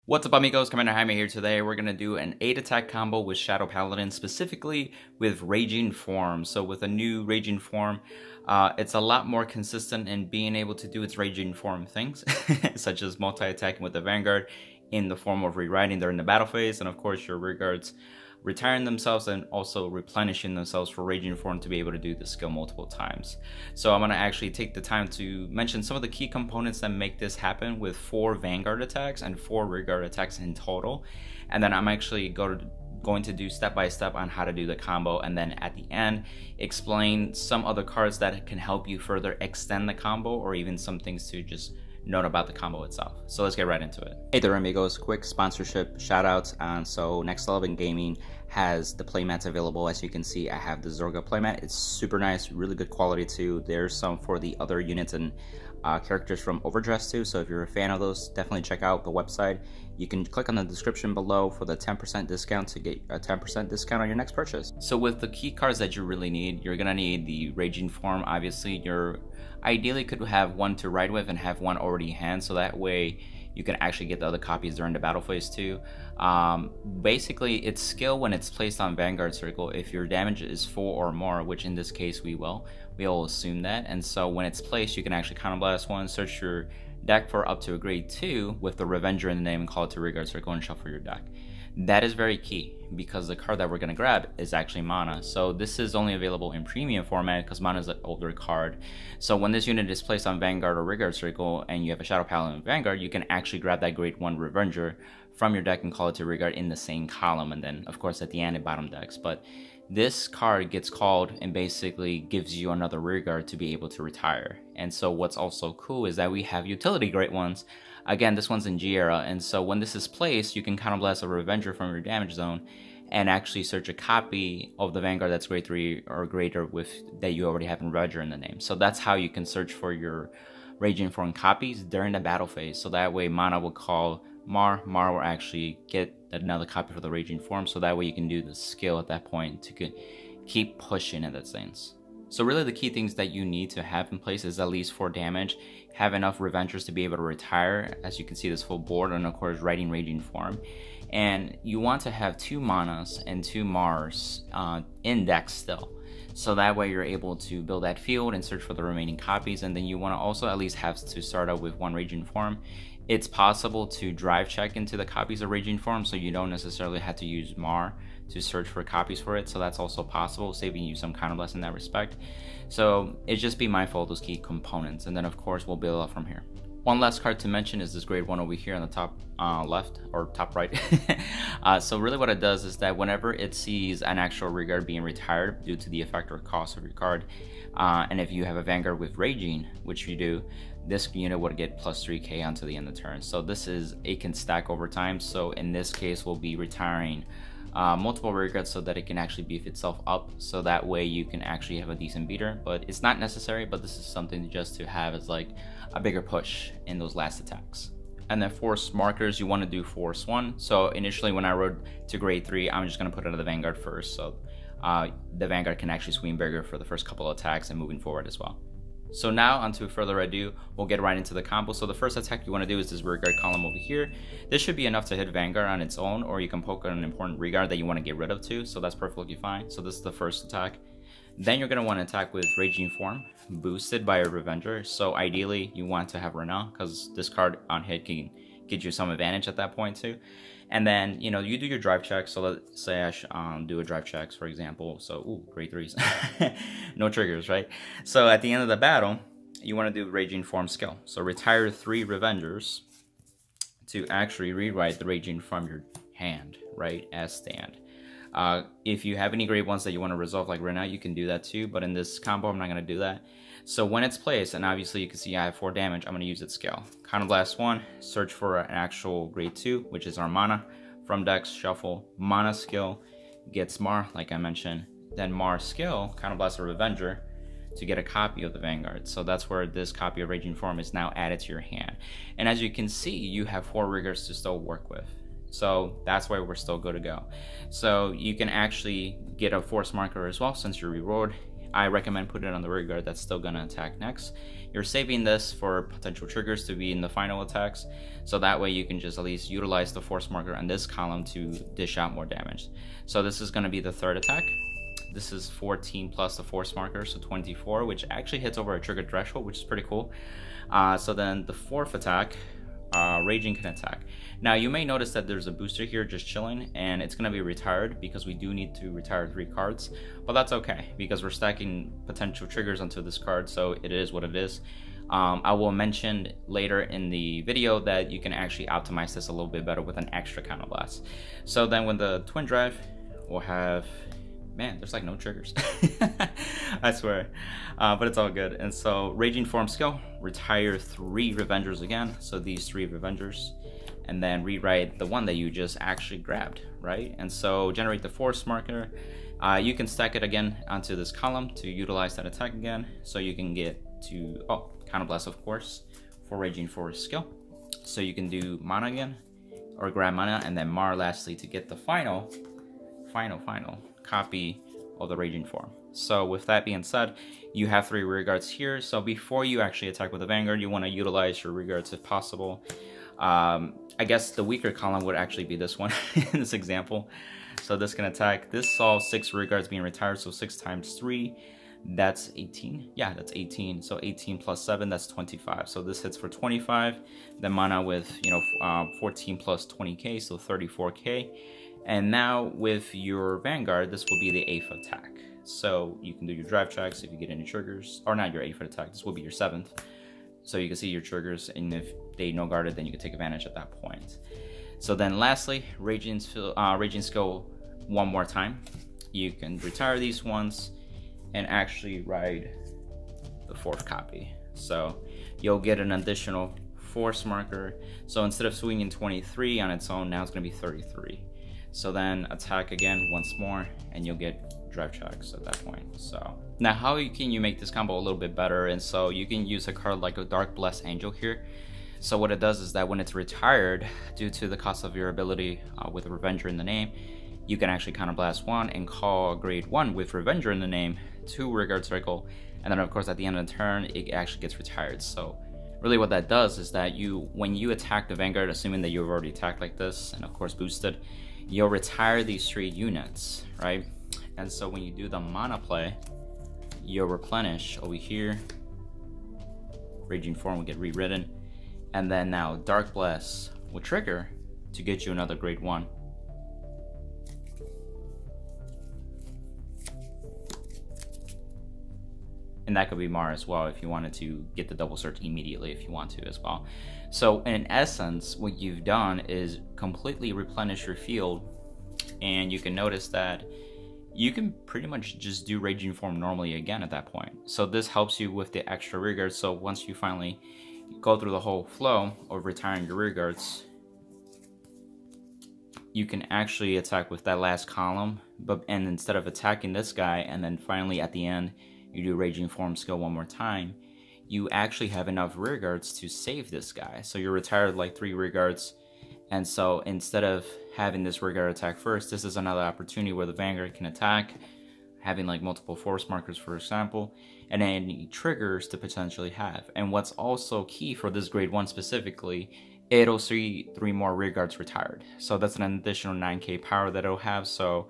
What's up, amigos? Commander Jaime here. Today we're going to do an 8 attack combo with Shadow Paladin, specifically with Raging Form. So with a new Raging Form, it's a lot more consistent in being able to do its Raging Form things, such as multi-attacking with the Vanguard in the form of rewriting during the battle phase, and of course your rearguards retiring themselves and also replenishing themselves for Raging Form to be able to do the skill multiple times. So I'm going to actually take the time to mention some of the key components that make this happen with 4 Vanguard attacks and 4 rearguard attacks in total. And then I'm actually going to do step by step on how to do the combo, and then at the end explain some other cards that can help you further extend the combo, or even some things to just note about the combo itself. So let's get right into it. Hey there, amigos. Quick sponsorship shout outs. So Next Level Gaming has the playmats available. As you can see, I have the Zorga playmat. It's super nice, really good quality too. There's some for the other units and characters from Overdress too. So if you're a fan of those, definitely check out the website. You can click on the description below for the 10% discount to get a 10% discount on your next purchase. So with the key cards that you really need, you're gonna need the Raging Form. Obviously, you're ideally could have one to ride with and have one already in hand, so that way you can actually get the other copies during the battle phase too. Basically, it's skill when it's placed on Vanguard Circle if your damage is 4 or more, which in this case we will assume that. And so when it's placed, you can actually counterblast one, search your deck for up to a grade 2 with the Revenger in the name and call it to Rearguard Circle and shuffle your deck. That is very key because the card that we're going to grab is actually mana. So this is only available in premium format because mana is an older card. So when this unit is placed on Vanguard or Rearguard Circle and you have a Shadow Paladin Vanguard, you can actually grab that grade 1 Revenger from your deck and call it to Rearguard in the same column, and then of course at the end it bottom decks. But this card gets called and basically gives you another Rearguard to be able to retire. And so what's also cool is that we have utility grade ones. Again, this one's in G era, and so when this is placed, you can counterblast a Revenger from your damage zone and actually search a copy of the Vanguard that's grade 3 or greater with that you already have in Revenger in the name. So that's how you can search for your Raging Form copies during the battle phase. So that way Mana will call Mar will actually get another copy for the Raging Form, so that way you can do the skill at that point to keep pushing in that sense. So really the key things that you need to have in place is at least 4 damage, have enough Revengers to be able to retire, as you can see this full board, and of course writing Raging Form. And you want to have 2 Manas and 2 Mars in deck still. So that way you're able to build that field and search for the remaining copies, and then you want to also at least have to start out with 1 Raging Form. It's possible to drive check into the copies of Raging Form, so you don't necessarily have to use Mar to search for copies for it, so that's also possible, saving you some counterblast in that respect. So it's just be mindful of those key components, and then of course we'll build up from here. One last card to mention is this grade 1 over here on the top left, or top right. So really what it does is that whenever it sees an actual Rearguard being retired due to the effect or cost of your card, and if you have a Vanguard with Raging, which you do, this unit would get plus 3k onto the end of the turn. So it can stack over time. So in this case, we'll be retiring multiple Rearguards so that it can actually beef itself up, so that way you can actually have a decent beater. But it's not necessary, but this is something just to have as like a bigger push in those last attacks. And then force markers, you want to do force 1. So initially when I rode to grade 3, I'm just going to put it on the Vanguard first, so the Vanguard can actually swing bigger for the first couple of attacks and moving forward as well. So now, onto further ado, we'll get right into the combo. So the first attack you want to do is this Rearguard column over here. This should be enough to hit Vanguard on its own, or you can poke an important Rearguard that you want to get rid of too, so that's perfectly fine. So this is the first attack. Then you're going to want to attack with Raging Form, boosted by a Revenger. So ideally, you want to have Rena, because this card on hit can get you some advantage at that point too. And then, you know, you do your drive checks. So let's say I do a drive checks, for example. So, ooh, grade 3s. No triggers, right? So at the end of the battle, you want to do Raging Form skill. So retire 3 Revengers to actually rewrite the Raging from your hand, right, as stand. If you have any grade 1s that you want to resolve like right now, you can do that too. But in this combo, I'm not going to do that. So when it's placed, and obviously you can see I have 4 damage, I'm going to use its skill. Counterblast 1, search for an actual grade 2, which is our Mana. From decks, shuffle. Mana skill gets Mar, like I mentioned. Then Mar skill, counterblast a Revenger to get a copy of the Vanguard. So that's where this copy of Raging Form is now added to your hand. And as you can see, you have 4 Rearguards to still work with. So that's why we're still good to go. So you can actually get a force marker as well since you're rerolled. I recommend putting it on the rear guard that's still gonna attack next. You're saving this for potential triggers to be in the final attacks, so that way you can just at least utilize the force marker on this column to dish out more damage. So this is gonna be the third attack. This is 14 plus the force marker, so 24, which actually hits over a trigger threshold, which is pretty cool. So then the fourth attack, Raging can attack. Now you may notice that there's a booster here just chilling, and it's going to be retired because we do need to retire 3 cards, but that's okay because we're stacking potential triggers onto this card, so it is what it is. I will mention later in the video that you can actually optimize this a little bit better with an extra counterblast. So then with the twin drive, we'll have, man, there's like no triggers. I swear, but it's all good. And so Raging Form skill, retire 3 Revengers again, so these 3 Revengers, and then rewrite the one that you just actually grabbed, right? And so generate the force marker. You can stack it again onto this column to utilize that attack again, so you can get to, oh, counterblast of course, for Raging Force skill. So you can do mana again, or grab mana, and then Mar lastly to get the final copy of the Raging Form. So with that being said, you have 3 rear guards here. So before you actually attack with the Vanguard, you want to utilize your rear guards if possible. I guess the weaker column would actually be this one in this example. So this can attack. This saw 6 rear guards being retired, so 6 times 3, that's 18. Yeah, that's 18. So 18 plus 7, that's 25. So this hits for 25. Then mana with 14 plus 20k, so 34k. And now with your Vanguard, this will be the 8th attack. So you can do your drive checks if you get any triggers, or not your 8th attack, this will be your 7th. So you can see your triggers, and if they no guarded, then you can take advantage at that point. So then lastly, Raging skill one more time. You can retire these ones and actually ride the 4th copy. So you'll get an additional force marker. So instead of swinging 23 on its own, now it's gonna be 33. So then attack again once more, and you'll get drive checks at that point. So now how can you make this combo a little bit better? And so you can use a card like a Dark Blessed Angel here. So what it does is that when it's retired, due to the cost of your ability with Revenger in the name, you can actually counterblast 1 and call grade 1 with Revenger in the name, 2 rearguard circle, and then of course at the end of the turn, it actually gets retired. So really what that does is that when you attack the Vanguard, assuming that you've already attacked like this, and of course boosted, you'll retire these 3 units, right? And so when you do the mana play, you'll replenish over here. Raging Form will get rewritten. And then now Dark Bless will trigger to get you another grade 1. And that could be Mar as well if you wanted to get the double search immediately if you want to as well. So in essence, what you've done is completely replenish your field, and you can notice that you can pretty much just do Raging Form normally again at that point. So this helps you with the extra rear guards. So once you finally go through the whole flow of retiring your rear guards, you can actually attack with that last column, and instead of attacking this guy and then finally at the end you do Raging Form skill one more time, you actually have enough rear guards to save this guy. So you're retired like 3 rear guards, and so instead of having this rear guard attack first, this is another opportunity where the Vanguard can attack, having like multiple force markers for example, and any triggers to potentially have. And what's also key for this grade 1 specifically, it'll see 3 more rear guards retired. So that's an additional 9k power that it'll have. So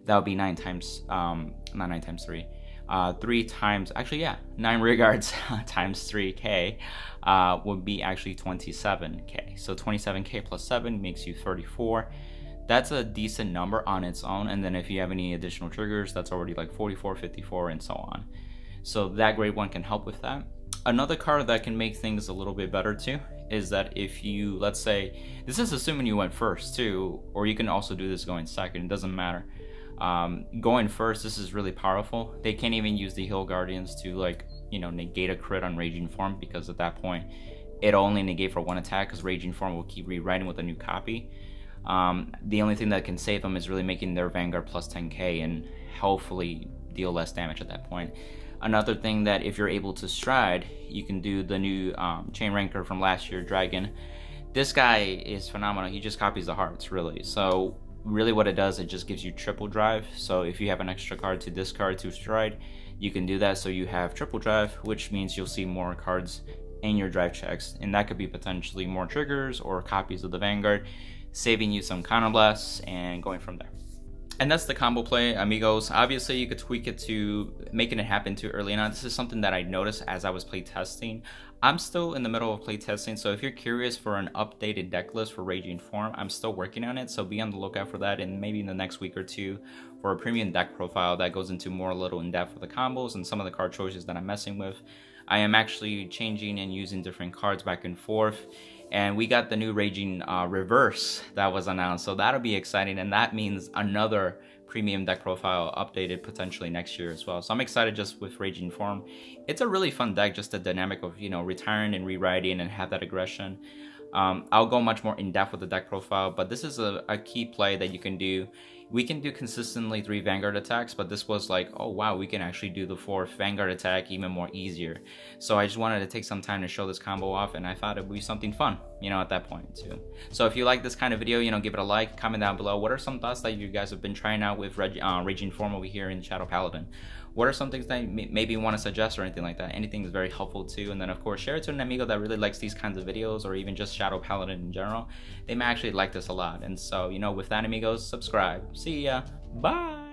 that'll be 9 times, not 9 times 3. 3 times, actually yeah, 9 rear guards times 3k would be actually 27k. So 27k plus 7 makes you 34. That's a decent number on its own, and then if you have any additional triggers, that's already like 44, 54, and so on. So that grade 1 can help with that. Another card that can make things a little bit better too is that if you, let's say, this is assuming you went first too, or you can also do this going second, it doesn't matter. Going first, this is really powerful. They can't even use the Hill Guardians to like, negate a crit on Raging Form, because at that point, it'll only negate for 1 attack because Raging Form will keep rewriting with a new copy. The only thing that can save them is really making their Vanguard plus 10k and hopefully deal less damage at that point. Another thing that if you're able to stride, you can do the new Chain Ranker from last year, Dragon. This guy is phenomenal. He just copies the hearts, really. So really what it does, it just gives you triple drive. So if you have an extra card to discard to stride, you can do that so you have triple drive, which means you'll see more cards in your drive checks, and that could be potentially more triggers or copies of the Vanguard, saving you some counterblasts and going from there. And that's the combo play, amigos. Obviously, you could tweak it to making it happen too early. Now, this is something that I noticed as I was play testing. I'm still in the middle of play testing, so if you're curious for an updated deck list for Raging Form, I'm still working on it, so be on the lookout for that, and maybe in the next week or two for a premium deck profile that goes into more a little in depth with the combos and some of the card choices that I'm messing with. I am actually changing and using different cards back and forth, and we got the new Raging Reverse that was announced, so that'll be exciting, and that means another premium deck profile updated potentially next year as well. So I'm excited just with Raging Form. It's a really fun deck, just the dynamic of, you know, retiring and rewriting and have that aggression. I'll go much more in depth with the deck profile, but this is a key play that you can do. We can do consistently 3 Vanguard attacks, but this was like, oh wow, we can actually do the 4th Vanguard attack even more easier. So I just wanted to take some time to show this combo off, and I thought it would be something fun, you know, at that point too. So if you like this kind of video, you know, give it a like, comment down below. What are some thoughts that you guys have been trying out with Raging Form over here in Shadow Paladin? What are some things that you maybe want to suggest or anything like that? Anything is very helpful too. And then of course, share it to an amigo that really likes these kinds of videos, or even just Shadow Paladin in general. They may actually like this a lot. And so, you know, with that, amigos, subscribe. See ya. Bye.